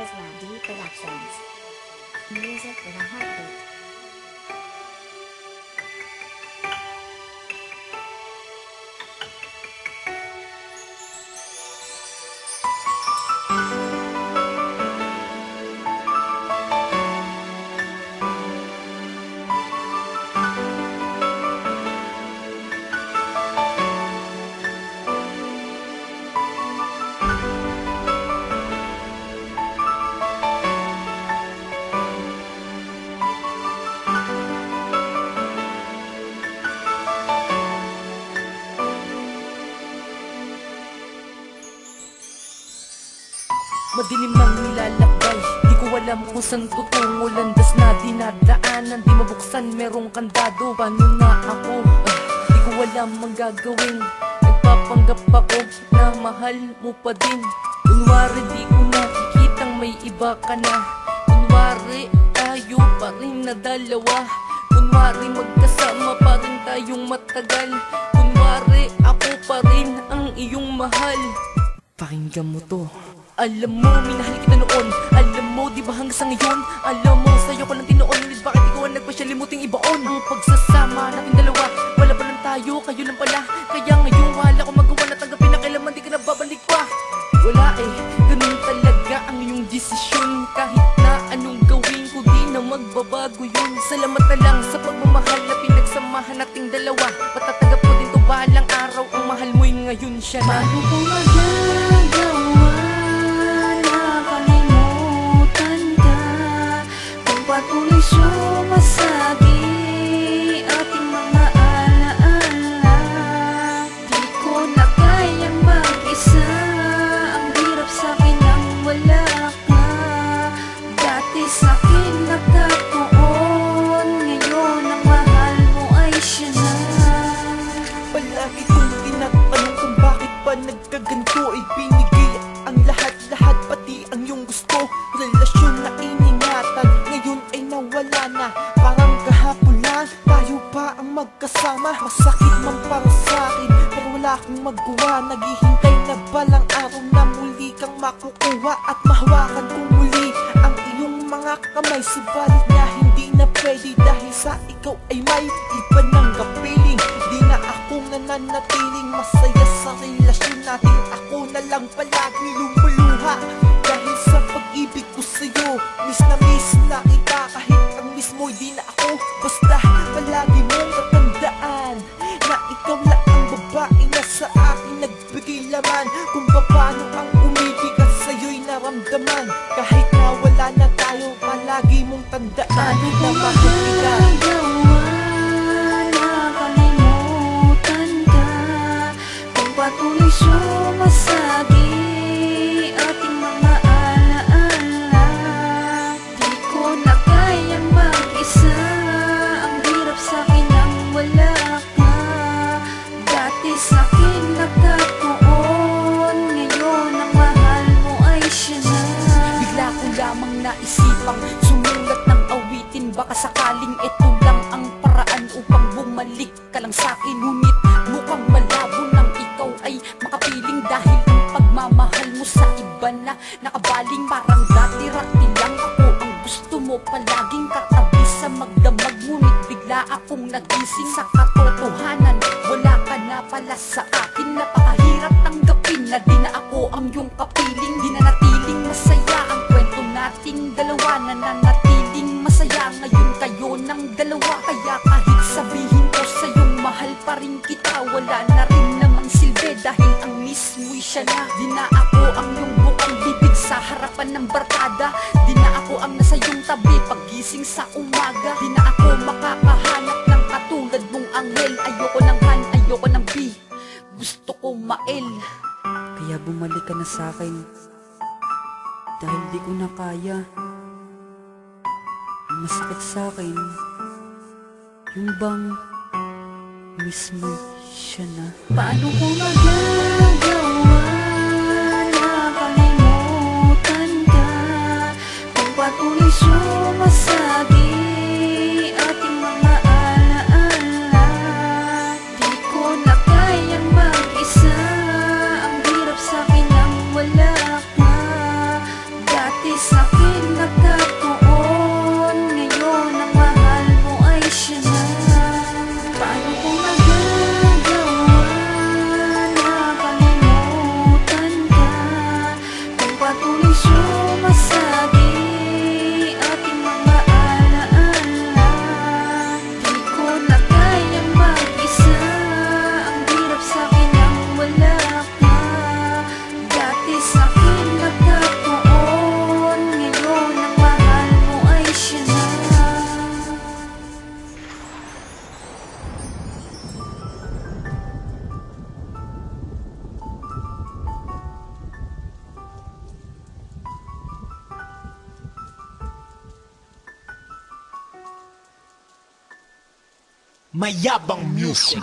Tesla D Productions. Music with a heartbeat. Madilim ang nilalakbay, di ko alam kung saan tutungo. Landas na dinadaanan, di mabuksan, merong kandado. Paano na ako? Di ko alam ang gagawin. Nagpapanggap ako na mahal mo pa din. Kunwari di ko nakikitang may iba ka na. Kunwari tayo pa rin na dalawa. Kunwari magkasama pa rin tayong matagal. Kunwari ako pa rin ang iyong mahal. Pakinggan mo to. Alam mo, minahal kita noon. Alam mo, di ba hanggang sa ngayon? Alam mo, sa'yo ko lang tinoon. Ngunit bakit ikaw ang nagpasyalimuting ibaon? Ang pagsasama natin dalawa, wala pa lang tayo, kayo lang pala. Kaya ngayon, wala ko magawa na tanggapin na kailanman di ka na babalik pa. Wala ganun talaga ang iyong desisyon. Kahit na anong gawin ko, di na magbabago yun. Salamat na lang sa pagmamahal na pinagsamahan nating dalawa. Matatanggap ko din to balang araw. Ang mahal mo'y ngayon siya na. Paano ko magagawa? Patuloy sumasagi ating mga alaala. Di ko na kayang mag-isa. Ang hirap sa'kin nang wala ka. Dati sa'kin nakatuon, ngayon ang mahal mo ay siya na. Palagi kong tinatanong kung bakit ba nagkaganto. Ibinigay ang lahat-lahat, pati ang iyong gusto. Relasyon na iningatan, ngayon ay nawala na. Parang kahapon lang, tayo pa ang magkasama. Masakit man para sa'kin, pero wala akong magawa. Naghihintay na balang araw na muli kang makukuha at mahawakan kong muli ang iyong mga kamay. Subalit na hindi na pwede dahil sa ikaw ay may iba ng kapiling. Di na ako nananatiling masaya sa relasyon natin. Ako na lang palagi lumuluha dahil sa pag-ibig ko sa'yo. Miss na kita kahit ang miss mo di na ako. Basta palagi mong tatandaan na ikaw lang ang babae na sa akin nagbigay laman. Kung paano ang umibig at sa'yo'y naramdaman. Kahit na wala na tayo, palagi mong tandaan Paano ko na mahal kita. magagawa? Nakalimutan ka. Kung patuloy sumasagi ating mga alaala. Di ko na kayang mag-isa. Ang hirap sa'kin nang wala ka. Dati sa'kin nakatuon, ngayon ang mahal mo ay siya na. Bigla ko lamang naisipang sumulat ng awitin. Baka sakaling ito lang ang paraan upang bumalik ka lang sa'kin. Ngunit mukhang malabo nang ikaw ay makapiling. Dahil ang pagmamahal mo sa iba na nakabaling. Parang dati-rati lang ako ang gusto mo palaging katabi sa magdamag. Ngunit bigla akong nagising sa katotohanan. Wala ka na pala sa akin. Napakahirap tanggapin na di na ako ang iyong kapiling. Di na natiling masaya ang kwento nating dalawa. Nananatiling masaya ngayon kayo ng dalawa. Kaya kahit sabihin ko sa'yong mahal pa rin kita, wala na rin namang silbi dahil ang miss mo'y siya na. Di na ako ang iyong bukang bibig sa harapan ng barkada. Di na ako ang nasa iyong tabi paggising sa umaga. Di na ako makakahanap ng katulad mong anghel. Ayoko ng han, ayoko ng bi, gusto ko mael. Kaya bumalik ka na sa'kin dahil di ko na kaya. Ang masakit sa'kin yung bang mismo siya na. Paano ko magagawa? Nakalimutan ka. Kung patuloy sumasagi ating mga alaala. Di ko na kayang mag-isa. Ang hirap sa'kin nang wala ka. Dati sa'kin nagkatuon, ngayon ang mahal mo ay siya na. Paano ko magagawa na kalimutan ka, kung patuloy sumasagi ating mga alaala? Di ko na kayang mag-isa, ang hirap sa'kin ang wala ka. Dati sa'kin nagkatuon, ngayon ang mahal mo ay siya na. Mayabang Music.